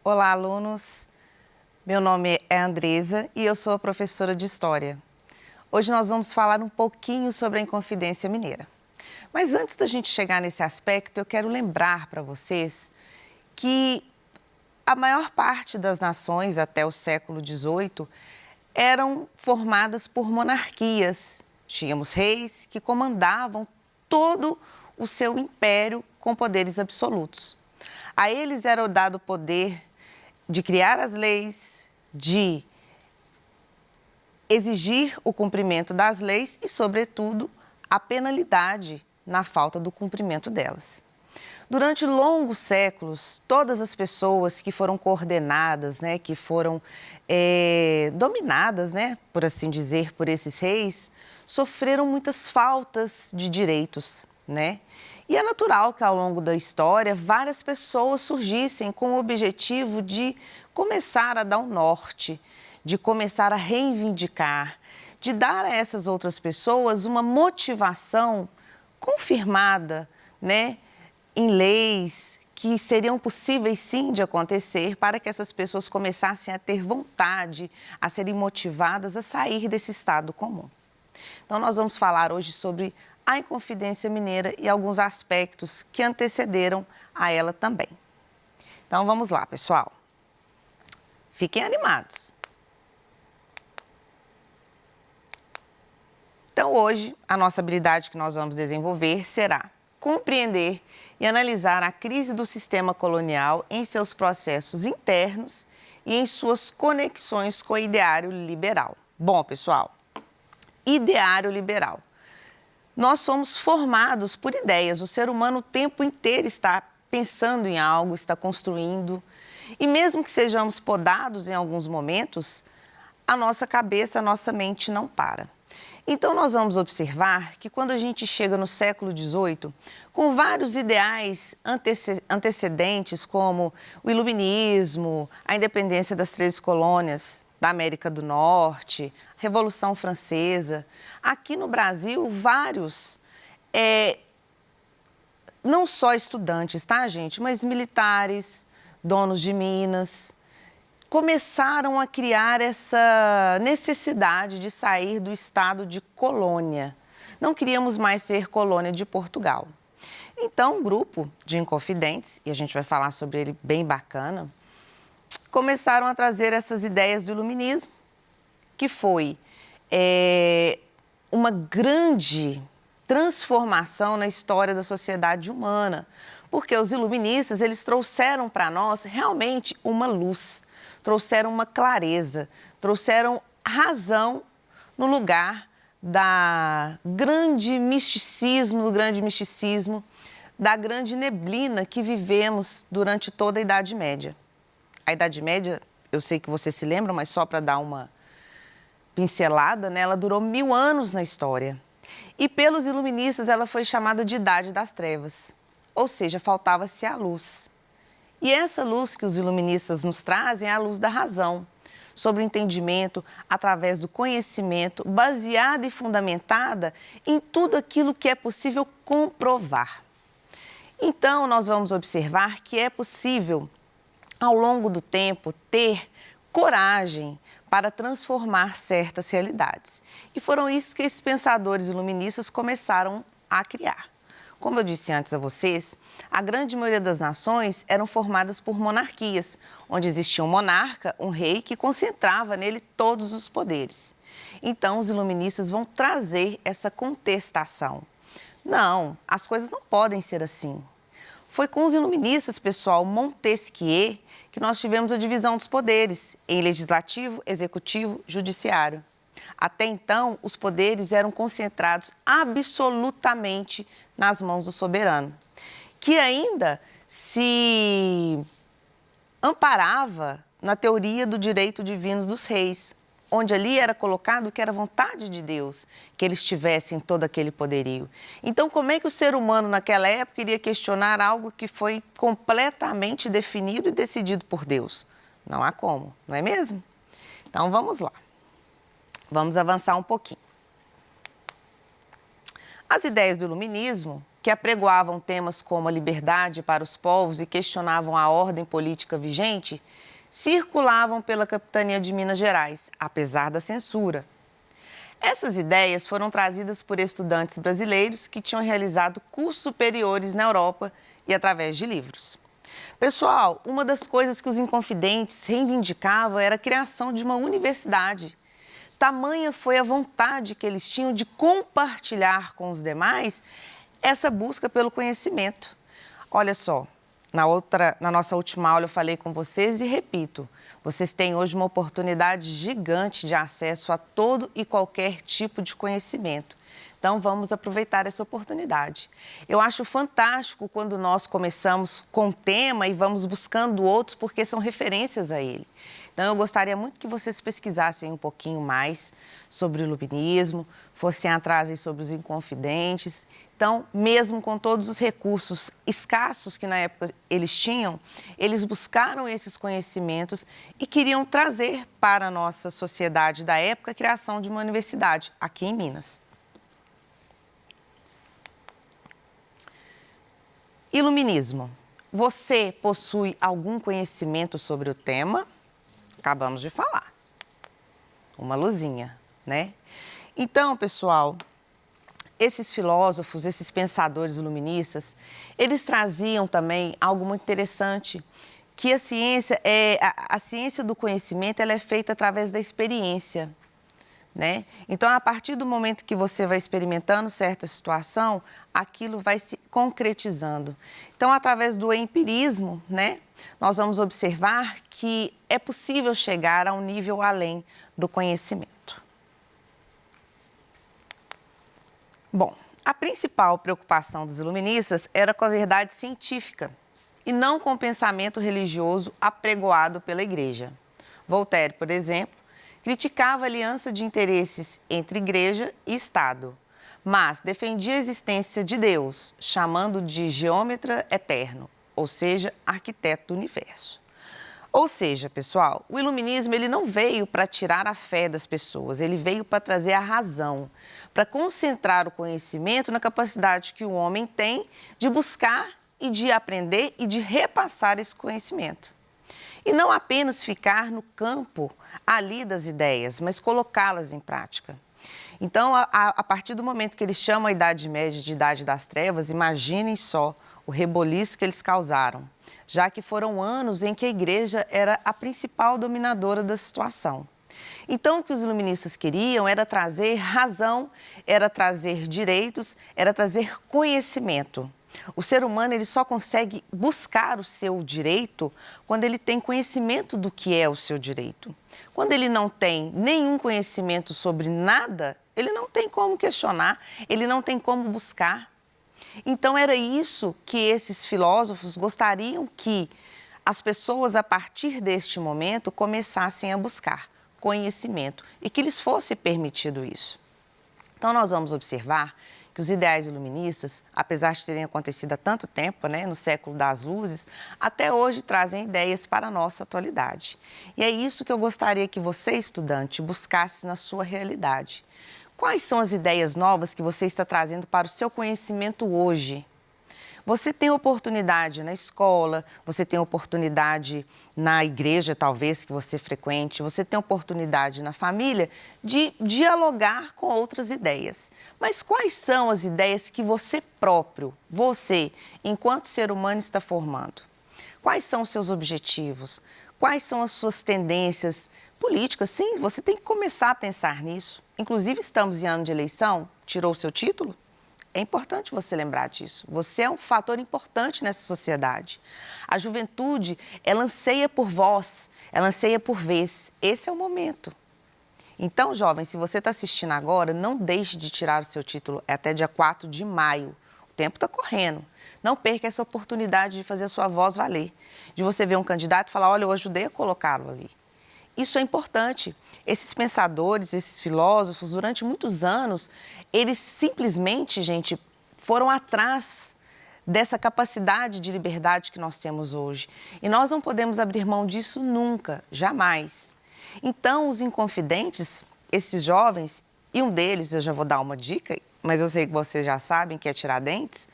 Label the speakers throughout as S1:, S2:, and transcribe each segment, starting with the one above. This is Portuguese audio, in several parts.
S1: Olá, alunos. Meu nome é Andresa e eu sou a professora de História. Hoje nós vamos falar um pouquinho sobre a Inconfidência Mineira. Mas antes da gente chegar nesse aspecto, eu quero lembrar para vocês que a maior parte das nações até o século XVIII eram formadas por monarquias. Tínhamos reis que comandavam todo o seu império com poderes absolutos. A eles era dado o poder de criar as leis, de exigir o cumprimento das leis e, sobretudo, a penalidade na falta do cumprimento delas. Durante longos séculos, todas as pessoas que foram coordenadas, que foram dominadas, por assim dizer, por esses reis, sofreram muitas faltas de direitos, E é natural que ao longo da história várias pessoas surgissem com o objetivo de começar a dar um norte, de começar a reivindicar, de dar a essas outras pessoas uma motivação confirmada, em leis que seriam possíveis sim de acontecer para que essas pessoas começassem a ter vontade, a serem motivadas a sair desse estado comum. Então nós vamos falar hoje sobre a Inconfidência Mineira e alguns aspectos que antecederam a ela também. Então vamos lá, pessoal. Fiquem animados. Então hoje a nossa habilidade que nós vamos desenvolver será compreender e analisar a crise do sistema colonial em seus processos internos e em suas conexões com o ideário liberal. Bom, pessoal, ideário liberal. Nós somos formados por ideias. O ser humano o tempo inteiro está pensando em algo, está construindo. E mesmo que sejamos podados em alguns momentos, a nossa cabeça, a nossa mente não para. Então, nós vamos observar que quando a gente chega no século XVIII, com vários ideais antecedentes, como o iluminismo, a independência das 13 colônias da América do Norte, a Revolução Francesa, aqui no Brasil, vários, não só estudantes, tá, gente, mas militares, donos de minas, começaram a criar essa necessidade de sair do estado de colônia. Não queríamos mais ser colônia de Portugal. Então, um grupo de inconfidentes, e a gente vai falar sobre ele bem bacana, começaram a trazer essas ideias do iluminismo, que foi uma grande transformação na história da sociedade humana, porque os iluministas, eles trouxeram para nós realmente uma luz, trouxeram uma clareza, trouxeram razão no lugar do grande misticismo, da grande neblina que vivemos durante toda a Idade Média. A Idade Média, eu sei que vocês se lembram, mas só para dar uma pincelada, ela durou 1000 anos na história. E pelos iluministas ela foi chamada de Idade das Trevas, ou seja, faltava-se a luz. E essa luz que os iluministas nos trazem é a luz da razão, sobre o entendimento, através do conhecimento, baseada e fundamentada em tudo aquilo que é possível comprovar. Então, nós vamos observar que é possível, ao longo do tempo, ter coragem para transformar certas realidades. E foram isso que esses pensadores iluministas começaram a criar. Como eu disse antes a vocês, a grande maioria das nações eram formadas por monarquias, onde existia um monarca, um rei, que concentrava nele todos os poderes. Então, os iluministas vão trazer essa contestação. Não, as coisas não podem ser assim. Foi com os iluministas, pessoal, Montesquieu, que nós tivemos a divisão dos poderes em legislativo, executivo, judiciário. Até então, os poderes eram concentrados absolutamente nas mãos do soberano, que ainda se amparava na teoria do direito divino dos reis, onde ali era colocado que era vontade de Deus que eles tivessem todo aquele poderio. Então, como é que o ser humano naquela época iria questionar algo que foi completamente definido e decidido por Deus? Não há como, não é mesmo? Então, vamos lá. Vamos avançar um pouquinho. As ideias do iluminismo, que apregoavam temas como a liberdade para os povos e questionavam a ordem política vigente, circulavam pela capitania de Minas Gerais, apesar da censura. Essas ideias foram trazidas por estudantes brasileiros que tinham realizado cursos superiores na Europa e através de livros. Pessoal, uma das coisas que os Inconfidentes reivindicavam era a criação de uma universidade. Tamanha foi a vontade que eles tinham de compartilhar com os demais essa busca pelo conhecimento. Olha só, na nossa última aula eu falei com vocês e repito, vocês têm hoje uma oportunidade gigante de acesso a todo e qualquer tipo de conhecimento. Então, vamos aproveitar essa oportunidade. Eu acho fantástico quando nós começamos com um tema e vamos buscando outros porque são referências a ele. Então, eu gostaria muito que vocês pesquisassem um pouquinho mais sobre o iluminismo, fossem atrás aí sobre os Inconfidentes. Então, mesmo com todos os recursos escassos que na época eles tinham, eles buscaram esses conhecimentos e queriam trazer para a nossa sociedade da época a criação de uma universidade aqui em Minas. Iluminismo. Você possui algum conhecimento sobre o tema? Acabamos de falar. Uma luzinha, né? Então, pessoal, esses filósofos, esses pensadores iluministas, eles traziam também algo muito interessante, que a ciência do conhecimento ela é feita através da experiência, né? Então, a partir do momento que você vai experimentando certa situação, aquilo vai se concretizando. Então, através do empirismo, né, nós vamos observar que é possível chegar a um nível além do conhecimento. Bom, a principal preocupação dos iluministas era com a verdade científica e não com o pensamento religioso apregoado pela Igreja. Voltaire, por exemplo, criticava a aliança de interesses entre Igreja e Estado, mas defendia a existência de Deus, chamando de geômetra eterno, ou seja, arquiteto do universo. Ou seja, pessoal, o iluminismo ele não veio para tirar a fé das pessoas, ele veio para trazer a razão, para concentrar o conhecimento na capacidade que o homem tem de buscar e de aprender e de repassar esse conhecimento. E não apenas ficar no campo ali das ideias, mas colocá-las em prática. Então, a partir do momento que eles chamam a Idade Média de Idade das Trevas, imaginem só o reboliço que eles causaram, já que foram anos em que a Igreja era a principal dominadora da situação. Então, o que os iluministas queriam era trazer razão, era trazer direitos, era trazer conhecimento. O ser humano ele só consegue buscar o seu direito quando ele tem conhecimento do que é o seu direito. Quando ele não tem nenhum conhecimento sobre nada, ele não tem como questionar, ele não tem como buscar. Então, era isso que esses filósofos gostariam que as pessoas, a partir deste momento, começassem a buscar conhecimento e que lhes fosse permitido isso. Então, nós vamos observar que os ideais iluministas, apesar de terem acontecido há tanto tempo, né, no século das luzes, até hoje trazem ideias para a nossa atualidade. E é isso que eu gostaria que você, estudante, buscasse na sua realidade. Quais são as ideias novas que você está trazendo para o seu conhecimento hoje? Você tem oportunidade na escola, você tem oportunidade na igreja, talvez, que você frequente, você tem oportunidade na família de dialogar com outras ideias. Mas quais são as ideias que você próprio, você, enquanto ser humano, está formando? Quais são os seus objetivos? Quais são as suas tendências políticas? Sim, você tem que começar a pensar nisso. Inclusive, estamos em ano de eleição, tirou o seu título? É importante você lembrar disso. Você é um fator importante nessa sociedade. A juventude, ela anseia por voz, ela anseia por vez. Esse é o momento. Então, jovem, se você está assistindo agora, não deixe de tirar o seu título. É até dia 4 de maio. O tempo está correndo. Não perca essa oportunidade de fazer a sua voz valer. De você ver um candidato e falar, olha, eu ajudei a colocá-lo ali. Isso é importante. Esses pensadores, esses filósofos, durante muitos anos, eles simplesmente, gente, foram atrás dessa capacidade de liberdade que nós temos hoje. E nós não podemos abrir mão disso nunca, jamais. Então, os Inconfidentes, esses jovens, e um deles, eu já vou dar uma dica, mas eu sei que vocês já sabem, que é Tiradentes,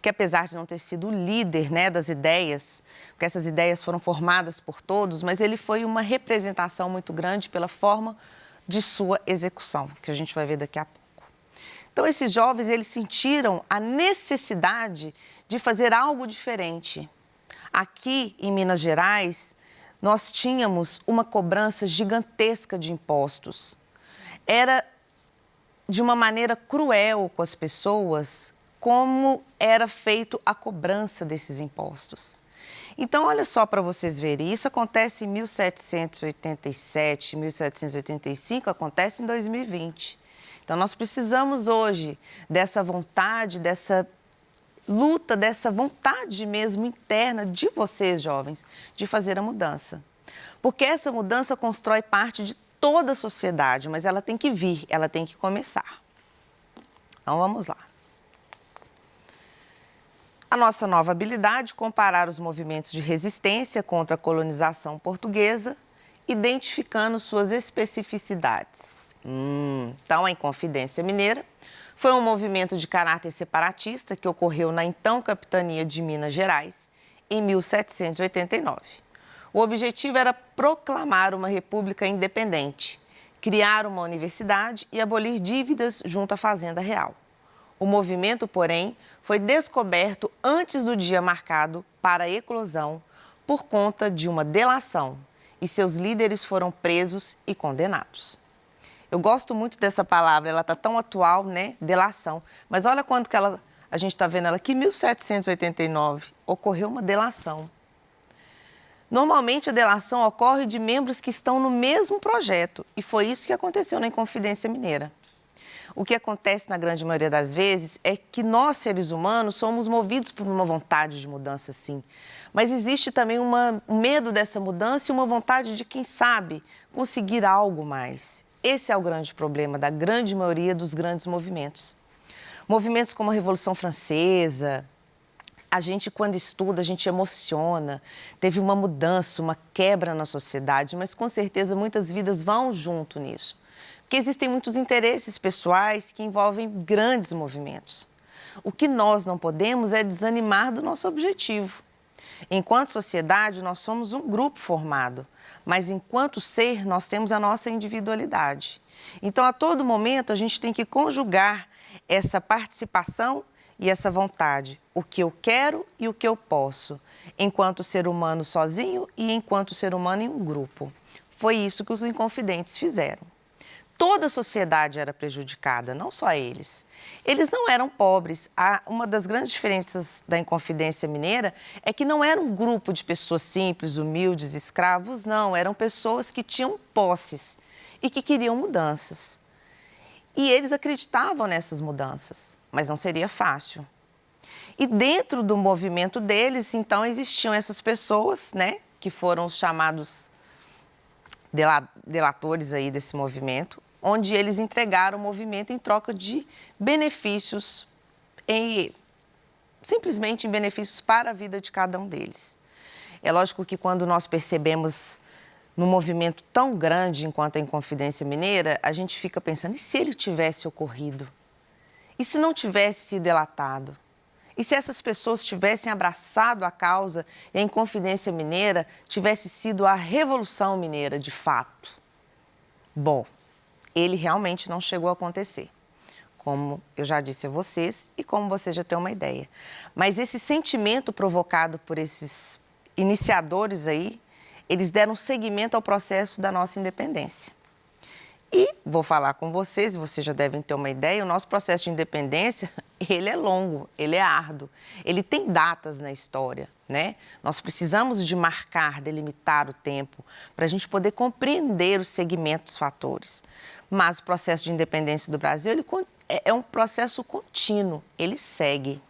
S1: que apesar de não ter sido o líder, né, das ideias, porque essas ideias foram formadas por todos, mas ele foi uma representação muito grande pela forma de sua execução, que a gente vai ver daqui a pouco. Então, esses jovens, eles sentiram a necessidade de fazer algo diferente. Aqui, em Minas Gerais, nós tínhamos uma cobrança gigantesca de impostos. Era de uma maneira cruel com as pessoas, como era feito a cobrança desses impostos. Então, olha só para vocês verem, isso acontece em 1787, 1785, acontece em 2020. Então, nós precisamos hoje dessa vontade, dessa luta, dessa vontade mesmo interna de vocês, jovens, de fazer a mudança. Porque essa mudança constrói parte de toda a sociedade, mas ela tem que vir, ela tem que começar. Então, vamos lá. A nossa nova habilidade, comparar os movimentos de resistência contra a colonização portuguesa, identificando suas especificidades. Então, a Inconfidência Mineira foi um movimento de caráter separatista que ocorreu na então capitania de Minas Gerais, em 1789. O objetivo era proclamar uma república independente, criar uma universidade e abolir dívidas junto à Fazenda Real. O movimento, porém, foi descoberto antes do dia marcado para a eclosão por conta de uma delação e seus líderes foram presos e condenados. Eu gosto muito dessa palavra, ela está tão atual, né? Delação. Mas olha quanto que a gente está vendo ela aqui, em 1789, ocorreu uma delação. Normalmente, a delação ocorre de membros que estão no mesmo projeto e foi isso que aconteceu na Inconfidência Mineira. O que acontece na grande maioria das vezes é que nós, seres humanos, somos movidos por uma vontade de mudança, sim. Mas existe também um medo dessa mudança e uma vontade de, quem sabe, conseguir algo mais. Esse é o grande problema da grande maioria dos grandes movimentos. Movimentos como a Revolução Francesa, a gente, quando estuda, a gente emociona. Teve uma mudança, uma quebra na sociedade, mas com certeza muitas vidas vão junto nisso. Porque existem muitos interesses pessoais que envolvem grandes movimentos. O que nós não podemos é desanimar do nosso objetivo. Enquanto sociedade, nós somos um grupo formado, mas enquanto ser, nós temos a nossa individualidade. Então, a todo momento, a gente tem que conjugar essa participação e essa vontade, o que eu quero e o que eu posso, enquanto ser humano sozinho e enquanto ser humano em um grupo. Foi isso que os Inconfidentes fizeram. Toda a sociedade era prejudicada, não só eles. Eles não eram pobres. Uma das grandes diferenças da Inconfidência Mineira é que não era um grupo de pessoas simples, humildes, escravos, não. Eram pessoas que tinham posses e que queriam mudanças. E eles acreditavam nessas mudanças, mas não seria fácil. E dentro do movimento deles, então, existiam essas pessoas, né, que foram os chamados delatores aí desse movimento, onde eles entregaram o movimento em troca de benefícios, simplesmente em benefícios para a vida de cada um deles. É lógico que quando nós percebemos num movimento tão grande enquanto a Inconfidência Mineira, a gente fica pensando, e se ele tivesse ocorrido? E se não tivesse sido delatado? E se essas pessoas tivessem abraçado a causa e a Inconfidência Mineira tivesse sido a Revolução Mineira, de fato? Bom, ele realmente não chegou a acontecer, como eu já disse a vocês e como você já tem uma ideia. Mas esse sentimento provocado por esses iniciadores aí, eles deram seguimento ao processo da nossa independência. E vou falar com vocês, vocês já devem ter uma ideia, o nosso processo de independência, ele é longo, ele é árduo, ele tem datas na história, né? Nós precisamos de marcar, delimitar o tempo, para a gente poder compreender os segmentos, fatores. Mas o processo de independência do Brasil, ele é um processo contínuo, ele segue.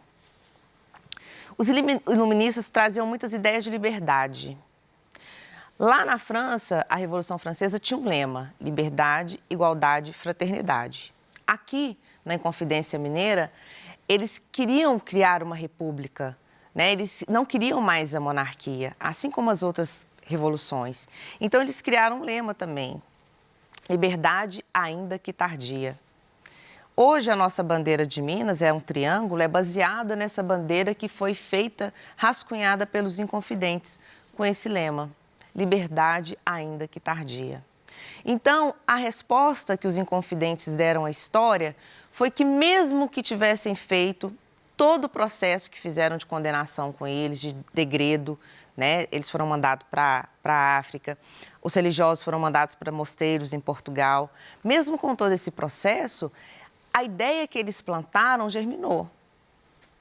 S1: Os iluministas traziam muitas ideias de liberdade. Lá na França, a Revolução Francesa tinha um lema: liberdade, igualdade, fraternidade. Aqui, na Inconfidência Mineira, eles queriam criar uma república, né? Eles não queriam mais a monarquia, assim como as outras revoluções. Então, eles criaram um lema também: liberdade, ainda que tardia. Hoje a nossa bandeira de Minas é um triângulo, é baseada nessa bandeira que foi feita, rascunhada pelos Inconfidentes, com esse lema: liberdade ainda que tardia. Então, a resposta que os Inconfidentes deram à história foi que mesmo que tivessem feito todo o processo que fizeram de condenação com eles, de degredo, né? Eles foram mandados para a África, os religiosos foram mandados para mosteiros em Portugal. Mesmo com todo esse processo, a ideia que eles plantaram germinou,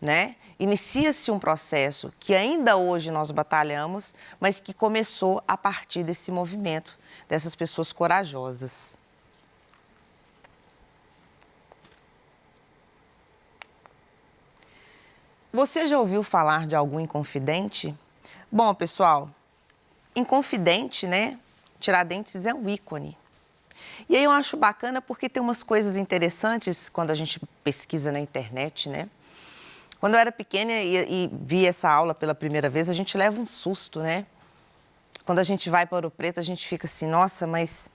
S1: né? Inicia-se um processo que ainda hoje nós batalhamos, mas que começou a partir desse movimento, dessas pessoas corajosas. Você já ouviu falar de algum Inconfidente? Bom, pessoal, Inconfidente, né? Tiradentes é um ícone. E aí eu acho bacana porque tem umas coisas interessantes quando a gente pesquisa na internet, né? Quando eu era pequena e vi essa aula pela primeira vez, a gente leva um susto, né? Quando a gente vai para Ouro Preto, a gente fica assim, nossa, mas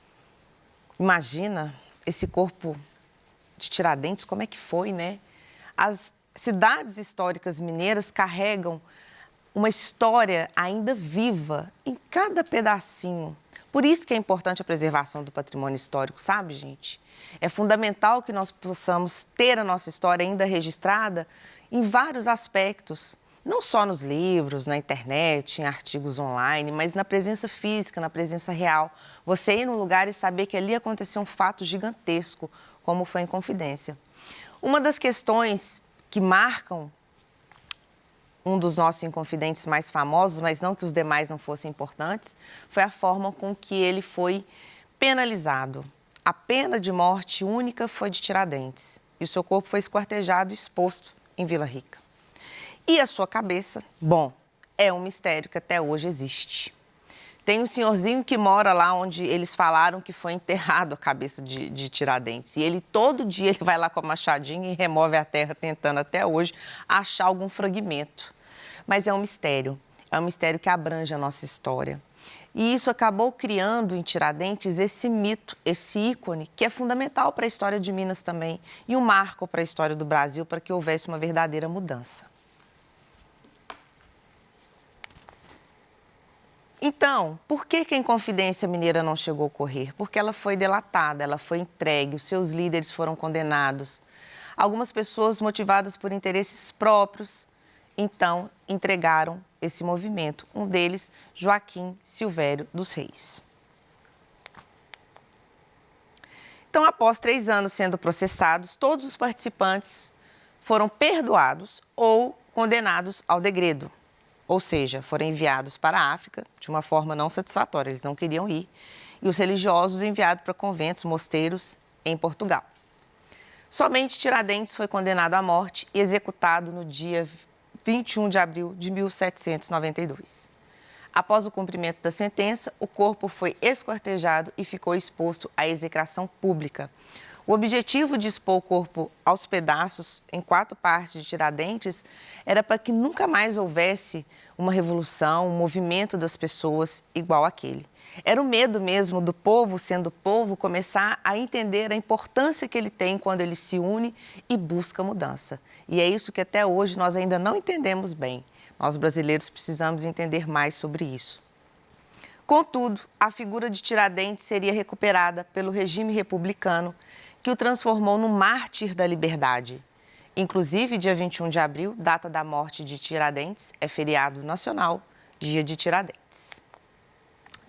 S1: imagina esse corpo de Tiradentes, como é que foi, né? As cidades históricas mineiras carregam uma história ainda viva em cada pedacinho. Por isso que é importante a preservação do patrimônio histórico, sabe, gente? É fundamental que nós possamos ter a nossa história ainda registrada em vários aspectos, não só nos livros, na internet, em artigos online, mas na presença física, na presença real. Você ir num lugar e saber que ali aconteceu um fato gigantesco, como foi em Inconfidência. Uma das questões que marcam um dos nossos Inconfidentes mais famosos, mas não que os demais não fossem importantes, foi a forma com que ele foi penalizado. A pena de morte única foi de Tiradentes e o seu corpo foi esquartejado e exposto em Vila Rica. E a sua cabeça, bom, é um mistério que até hoje existe. Tem um senhorzinho que mora lá onde eles falaram que foi enterrado a cabeça de Tiradentes. E ele, todo dia, ele vai lá com a machadinha e remove a terra, tentando até hoje achar algum fragmento. Mas é um mistério que abrange a nossa história. E isso acabou criando em Tiradentes esse mito, esse ícone, que é fundamental para a história de Minas também, e um marco para a história do Brasil, para que houvesse uma verdadeira mudança. Então, por que a Inconfidência Mineira não chegou a ocorrer? Porque ela foi delatada, ela foi entregue, os seus líderes foram condenados. Algumas pessoas, motivadas por interesses próprios, então entregaram esse movimento. Um deles, Joaquim Silvério dos Reis. Então, após 3 anos sendo processados, todos os participantes foram perdoados ou condenados ao degredo. Ou seja, foram enviados para a África de uma forma não satisfatória, eles não queriam ir, e os religiosos enviados para conventos, mosteiros em Portugal. Somente Tiradentes foi condenado à morte e executado no dia 21 de abril de 1792. Após o cumprimento da sentença, o corpo foi esquartejado e ficou exposto à execração pública. O objetivo de expor o corpo aos pedaços em 4 partes de Tiradentes era para que nunca mais houvesse uma revolução, um movimento das pessoas igual àquele. Era o medo mesmo do povo, sendo povo, começar a entender a importância que ele tem quando ele se une e busca mudança. E é isso que até hoje nós ainda não entendemos bem. Nós brasileiros precisamos entender mais sobre isso. Contudo, a figura de Tiradentes seria recuperada pelo regime republicano, que o transformou no mártir da liberdade. Inclusive, dia 21 de abril, data da morte de Tiradentes, é feriado nacional, dia de Tiradentes.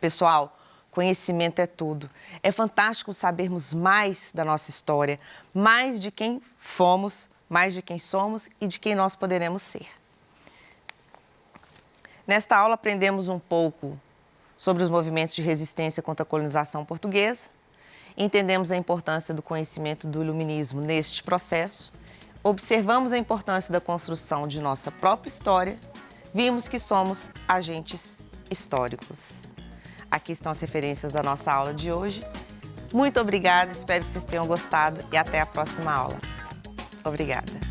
S1: Pessoal, conhecimento é tudo. É fantástico sabermos mais da nossa história, mais de quem fomos, mais de quem somos e de quem nós poderemos ser. Nesta aula, aprendemos um pouco sobre os movimentos de resistência contra a colonização portuguesa, entendemos a importância do conhecimento do iluminismo neste processo, observamos a importância da construção de nossa própria história, vimos que somos agentes históricos. Aqui estão as referências da nossa aula de hoje. Muito obrigada, espero que vocês tenham gostado e até a próxima aula. Obrigada.